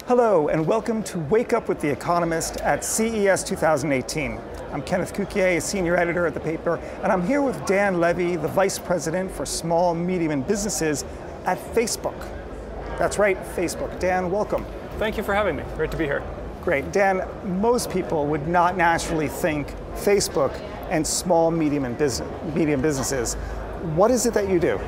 Hello, and welcome to Wake Up with The Economist at CES 2018. I'm Kenneth Cukier, a senior editor at the paper, and I'm here with Dan Levy, the Vice President for Small, Medium, and Businesses at Facebook. That's right, Facebook. Dan, welcome. Thank you for having me. Great to be here. Great. Dan, most people would not naturally think Facebook and small, medium businesses. What is it that you do?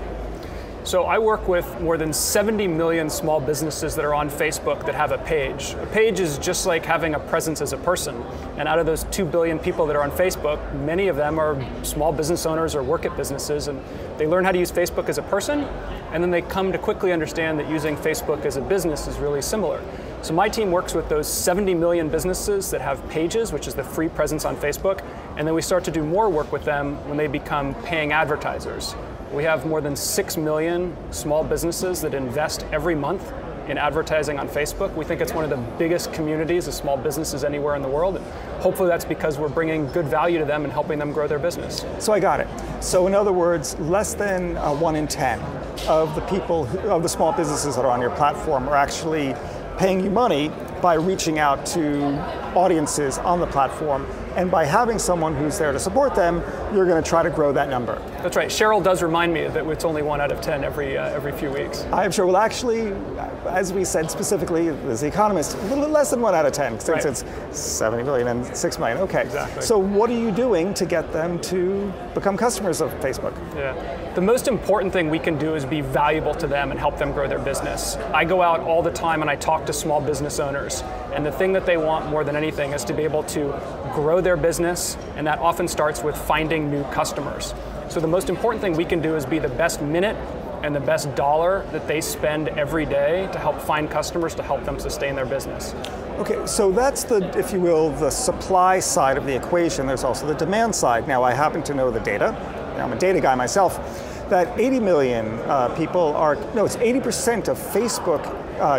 So I work with more than 70 million small businesses that are on Facebook that have a page. A page is just like having a presence as a person. And out of those 2 billion people that are on Facebook, many of them are small business owners or work at businesses, and they learn how to use Facebook as a person, and then they come to quickly understand that using Facebook as a business is really similar. So my team works with those 70 million businesses that have pages, which is the free presence on Facebook, and then we start to do more work with them when they become paying advertisers. We have more than 6 million small businesses that invest every month in advertising on Facebook. We think it's one of the biggest communities of small businesses anywhere in the world. And hopefully that's because we're bringing good value to them and helping them grow their business. So I got it. So in other words, less than 1 in 10 of the people, of the small businesses that are on your platform are actually paying you money by reaching out to audiences on the platform. And by having someone who's there to support them, you're going to try to grow that number. That's right. Cheryl does remind me that it's only 1 out of 10 every few weeks. I'm sure. Well, actually, as we said specifically, as The Economist, a little bit less than 1 out of 10, since it's 70 million and 6 million. Okay. Exactly. So what are you doing to get them to become customers of Facebook? Yeah. The most important thing we can do is be valuable to them and help them grow their business. I go out all the time and I talk to small business owners, and the thing that they want more than anything is to be able to grow their business, and that often starts with finding new customers. So the most important thing we can do is be the best minute and the best dollar that they spend every day to help find customers to help them sustain their business. Okay, so that's the, if you will, the supply side of the equation. There's also the demand side. Now, I happen to know the data. I'm a data guy myself. That 80 million people are, no, it's 80% of Facebook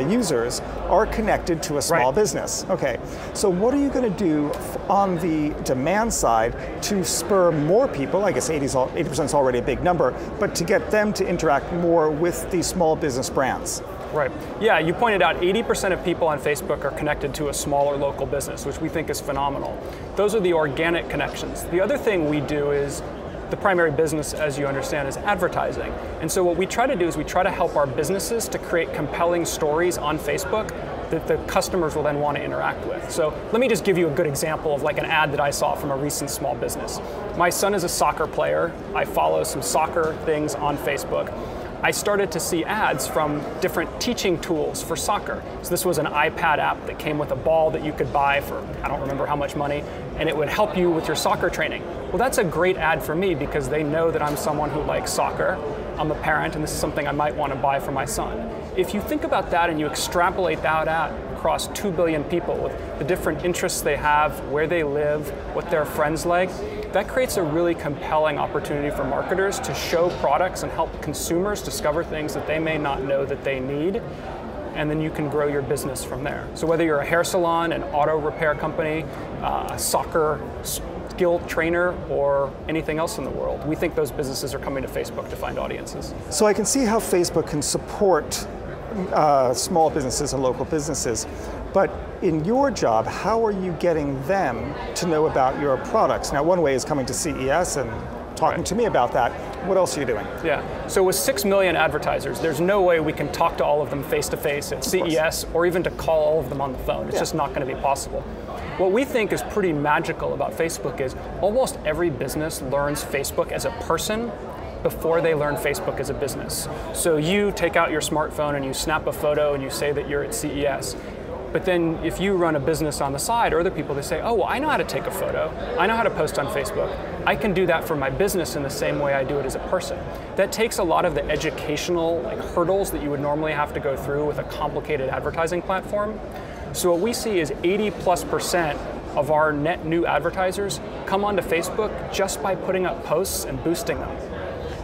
users are connected to a small business. Okay, so what are you going to do on the demand side to spur more people? I guess 80% is already a big number, but to get them to interact more with the small business brands. Right. Yeah, you pointed out 80% of people on Facebook are connected to a small or local business, which we think is phenomenal. Those are the organic connections. The other thing we do is, the primary business, as you understand, is advertising. And so what we try to do is we try to help our businesses to create compelling stories on Facebook that the customers will then want to interact with. So let me just give you a good example of like an ad that I saw from a recent small business. My son is a soccer player. I follow some soccer things on Facebook. I started to see ads from different teaching tools for soccer. So this was an iPad app that came with a ball that you could buy for, I don't remember how much money, and it would help you with your soccer training. Well, that's a great ad for me because they know that I'm someone who likes soccer. I'm a parent, and this is something I might want to buy for my son. If you think about that and you extrapolate that out across 2 billion people with the different interests they have, where they live, what their friends like, that creates a really compelling opportunity for marketers to show products and help consumers discover things that they may not know that they need, and then you can grow your business from there. So whether you're a hair salon, an auto repair company, a soccer skill trainer, or anything else in the world, we think those businesses are coming to Facebook to find audiences. So I can see how Facebook can support small businesses and local businesses, but in your job, how are you getting them to know about your products? Now, one way is coming to CES and talking to me about that. What else are you doing? Yeah, so with 6 million advertisers, there's no way we can talk to all of them face-to-face at CES or even to call all of them on the phone. It's just not going to be possible. What we think is pretty magical about Facebook is almost every business learns Facebook as a person before they learn Facebook as a business. So you take out your smartphone and you snap a photo and you say that you're at CES. But then if you run a business on the side or other people, they say, oh, well, I know how to take a photo. I know how to post on Facebook. I can do that for my business in the same way I do it as a person. That takes a lot of the educational hurdles that you would normally have to go through with a complicated advertising platform. So what we see is 80+% of our net new advertisers come onto Facebook just by putting up posts and boosting them.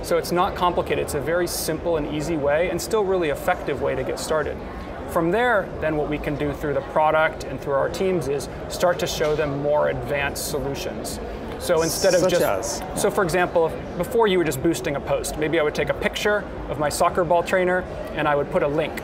So it's not complicated. It's a very simple and easy way and still really effective way to get started. From there, then what we can do through the product and through our teams is start to show them more advanced solutions. So instead of so for example, before you were just boosting a post, maybe I would take a picture of my soccer ball trainer and I would put a link.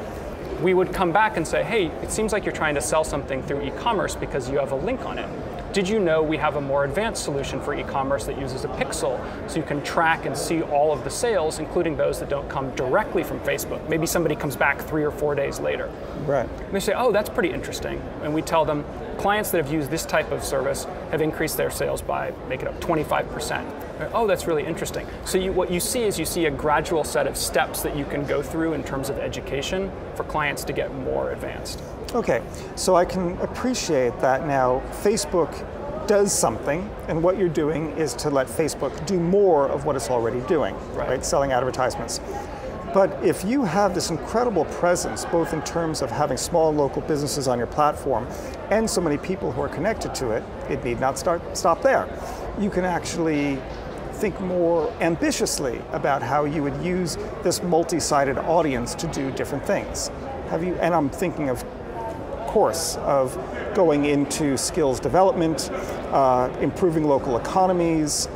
we would come back and say, hey, it seems like you're trying to sell something through e-commerce because you have a link on it. Did you know we have a more advanced solution for e-commerce that uses a pixel, so you can track and see all of the sales, including those that don't come directly from Facebook? Maybe somebody comes back 3 or 4 days later. Right. And they say, oh, that's pretty interesting. And we tell them, clients that have used this type of service have increased their sales by, make it up, 25%. Oh, that's really interesting. So what you see is you see a gradual set of steps that you can go through in terms of education for clients to get more advanced. Okay, so I can appreciate that now Facebook does something, and what you're doing is to let Facebook do more of what it's already doing, right? Selling advertisements. But if you have this incredible presence, both in terms of having small local businesses on your platform and so many people who are connected to it, it need not stop there. You can actually think more ambitiously about how you would use this multi-sided audience to do different things. And I'm thinking of course of going into skills development, improving local economies,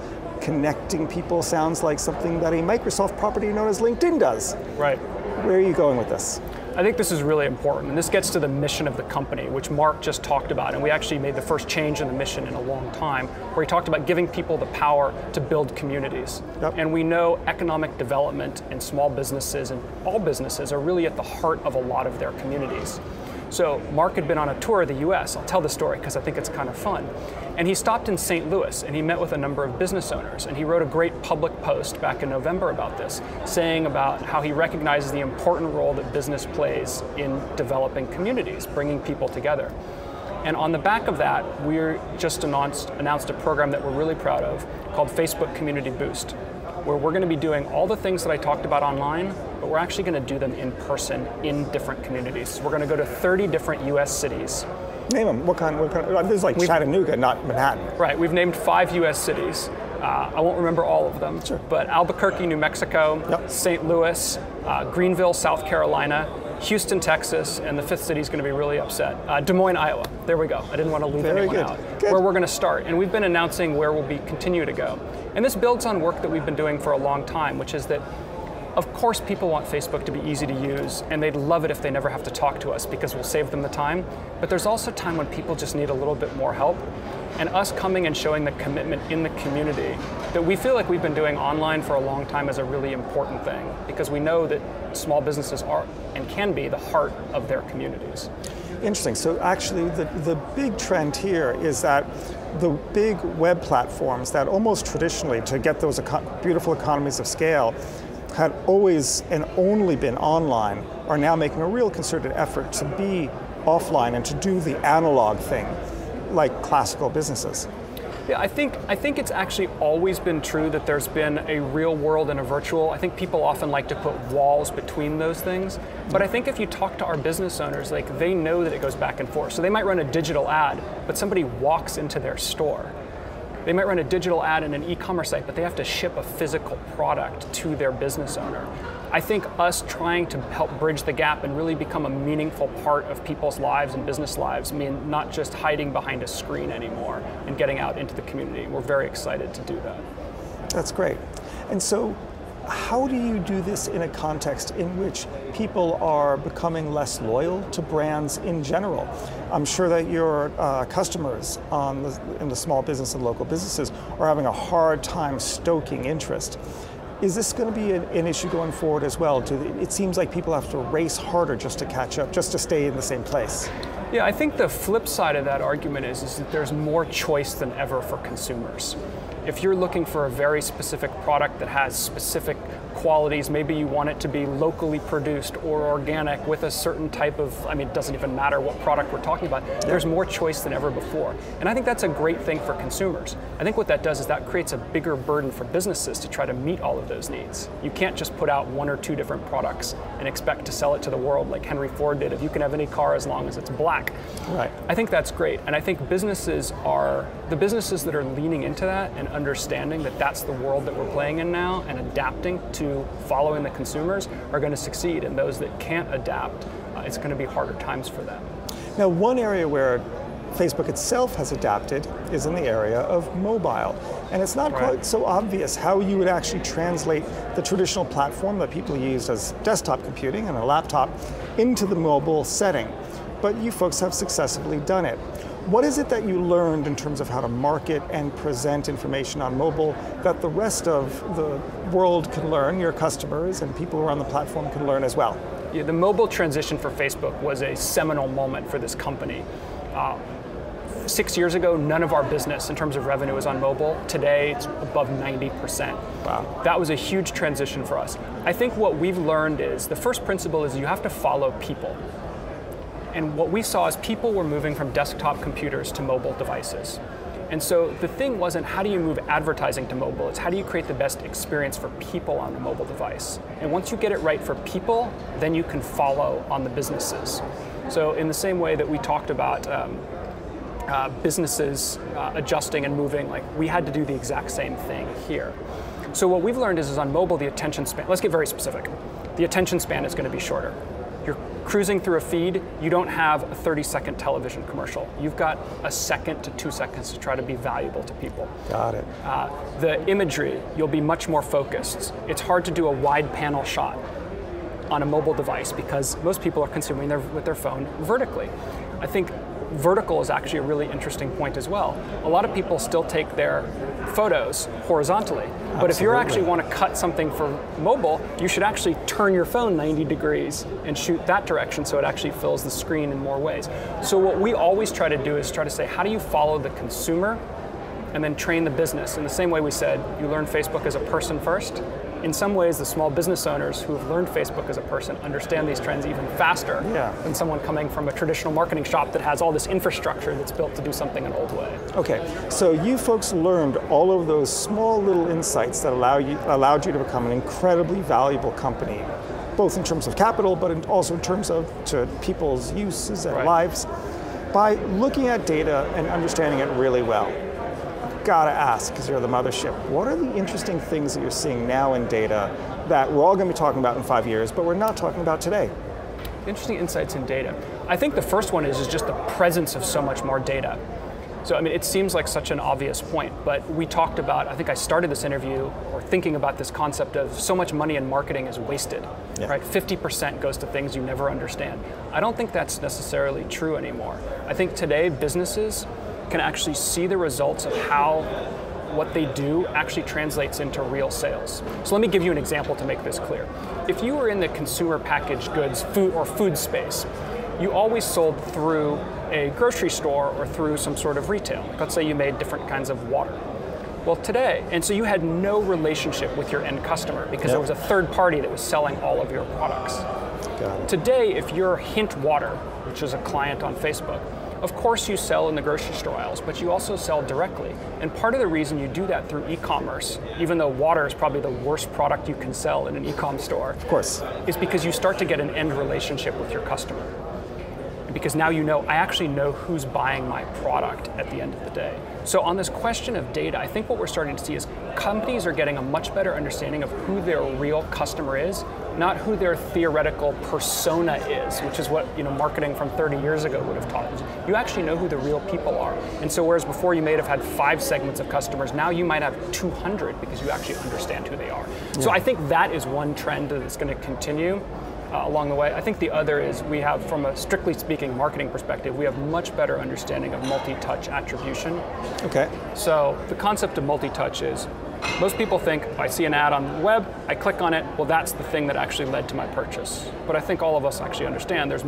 connecting people sounds like something that a Microsoft property known as LinkedIn does. Right. Where are you going with this? I think this is really important, and this gets to the mission of the company, which Mark just talked about, and we actually made the first change in the mission in a long time, where he talked about giving people the power to build communities. Yep. And we know economic development and small businesses and all businesses are really at the heart of a lot of their communities. So Mark had been on a tour of the US. I'll tell the story because I think it's kind of fun. And he stopped in St. Louis and he met with a number of business owners, and he wrote a great public post back in November about this, saying about how he recognizes the important role that business plays in developing communities, bringing people together. And on the back of that, we just announced a program that we're really proud of called Facebook Community Boost, where we're going to be doing all the things that I talked about online, but we're actually going to do them in person in different communities. So we're going to go to 30 different US cities. Name them. What kind? This is like Chattanooga, not Manhattan. Right. We've named 5 US cities. I won't remember all of them, sure. But Albuquerque, New Mexico, yep. St. Louis, Greenville, South Carolina, Houston, Texas, and the 5th city is going to be really upset. Des Moines, Iowa. There we go. I didn't want to leave anyone out. Good. Where we're going to start. And we've been announcing where we'll continue to go. And this builds on work that we've been doing for a long time, which is that, of course, people want Facebook to be easy to use, and they'd love it if they never have to talk to us because we'll save them the time. But there's also time when people just need a little bit more help. And us coming and showing the commitment in the community that we feel like we've been doing online for a long time is a really important thing, because we know that small businesses are and can be the heart of their communities. Interesting. So actually the big trend here is that the big web platforms that almost traditionally, to get those beautiful economies of scale, had always and only been online, are now making a real concerted effort to be offline and to do the analog thing, like classical businesses. Yeah, I think it's actually always been true that there's been a real world and a virtual. I think people often like to put walls between those things. But I think if you talk to our business owners, like, they know that it goes back and forth. So they might run a digital ad, but somebody walks into their store. They might run a digital ad in an e-commerce site, but they have to ship a physical product to their business owner. I think us trying to help bridge the gap and really become a meaningful part of people's lives and business lives mean not just hiding behind a screen anymore and getting out into the community. We're very excited to do that. That's great. And so how do you do this in a context in which people are becoming less loyal to brands in general? I'm sure that your customers in the small business and local businesses are having a hard time stoking interest. Is this going to be an issue going forward as well? It seems like people have to race harder just to catch up, just to stay in the same place. Yeah, I think the flip side of that argument is that there's more choice than ever for consumers. If you're looking for a very specific product that has specific qualities, maybe you want it to be locally produced or organic with a certain type of, it doesn't even matter what product we're talking about, there's more choice than ever before. And I think that's a great thing for consumers. I think what that does is that creates a bigger burden for businesses to try to meet all of those needs. You can't just put out 1 or 2 different products and expect to sell it to the world like Henry Ford did. If you can have any car as long as it's black. Right. I think that's great. And I think the businesses that are leaning into that and understanding that that's the world that we're playing in now and adapting to following the consumers are going to succeed. And those that can't adapt, it's going to be harder times for them. Now, one area where Facebook itself has adapted is in the area of mobile. And it's not quite so obvious how you would actually translate the traditional platform that people use as desktop computing and a laptop into the mobile setting. But you folks have successfully done it. What is it that you learned in terms of how to market and present information on mobile that the rest of the world can learn, your customers and people who are on the platform can learn as well? Yeah, the mobile transition for Facebook was a seminal moment for this company. 6 years ago, none of our business in terms of revenue was on mobile. Today, it's above 90%. Wow. That was a huge transition for us. I think what we've learned is, the first principle is you have to follow people. And what we saw is people were moving from desktop computers to mobile devices. And so the thing wasn't how do you move advertising to mobile, it's how do you create the best experience for people on the mobile device. And once you get it right for people, then you can follow on the businesses. So in the same way that we talked about businesses adjusting and moving, like we had to do the exact same thing here. So what we've learned is on mobile, the attention span, let's get very specific. The attention span is going to be shorter. You're cruising through a feed, you don't have a 30-second television commercial. You've got a second to 2 seconds to try to be valuable to people. Got it. The imagery, you'll be much more focused. It's hard to do a wide panel shot on a mobile device because most people are consuming with their phone vertically. I think vertical is actually a really interesting point as well. A lot of people still take their photos horizontally, but if you actually want to cut something for mobile, you should actually turn your phone 90 degrees and shoot that direction so it actually fills the screen in more ways. So what we always try to do is try to say, how do you follow the consumer and then train the business? In the same way we said, you learn Facebook as a person first. In some ways, the small business owners who have learned Facebook as a person understand these trends even faster than someone coming from a traditional marketing shop that has all this infrastructure that's built to do something an old way. Okay, so you folks learned all of those small little insights that allowed you to become an incredibly valuable company, both in terms of capital, but also in terms of to people's uses and lives, by looking at data and understanding it really well. Gotta ask, because you're the mothership, what are the interesting things that you're seeing now in data that we're all going to be talking about in 5 years, but we're not talking about today? Interesting insights in data. I think the first one is just the presence of so much more data. So I mean, it seems like such an obvious point, but we talked about, I think I started this interview or thinking about this concept of so much money in marketing is wasted, right? 50% goes to things you never understand. I don't think that's necessarily true anymore. I think today businesses can actually see the results of how what they do actually translates into real sales. So let me give you an example to make this clear. If you were in the consumer packaged goods food space, you always sold through a grocery store or through some sort of retail. Let's say you made different kinds of water. Well, today, and so you had no relationship with your end customer because there was a third party that was selling all of your products. Today, if you're Hint Water, which is a client on Facebook, of course you sell in the grocery store aisles, but you also sell directly. And part of the reason you do that through e-commerce, even though water is probably the worst product you can sell in an e-com store, of course, is because you start to get an end relationship with your customer. Because now you know, I actually know who's buying my product at the end of the day. So on this question of data, I think what we're starting to see is companies are getting a much better understanding of who their real customer is, not who their theoretical persona is, which is what marketing from 30 years ago would have taught us. You actually know who the real people are. And so whereas before you may have had 5 segments of customers, now you might have 200 because you actually understand who they are. So I think that is one trend that's going to continue along the way. I think the other is we have, from a strictly speaking marketing perspective, we have much better understanding of multi-touch attribution. Okay. So the concept of multi-touch is, most people think, I see an ad on the web, I click on it, well that's the thing that actually led to my purchase. But I think all of us actually understand there's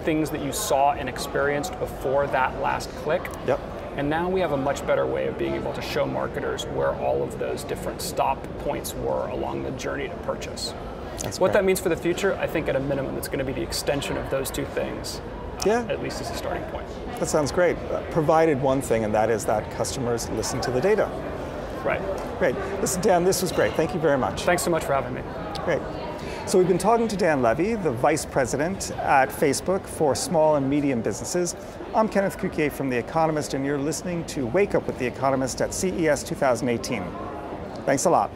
things that you saw and experienced before that last click. Yep. And now we have a much better way of being able to show marketers where all of those different stop points were along the journey to purchase. What that means for the future, I think at a minimum it's going to be the extension of those two things, at least as a starting point. That sounds great, provided one thing, and that is that customers listen to the data. Right. Great. Listen, Dan, this was great. Thank you very much. Thanks so much for having me. Great. So we've been talking to Dan Levy, the Vice President at Facebook for small and medium businesses. I'm Kenneth Cukier from The Economist, and you're listening to Wake Up with The Economist at CES 2018. Thanks a lot.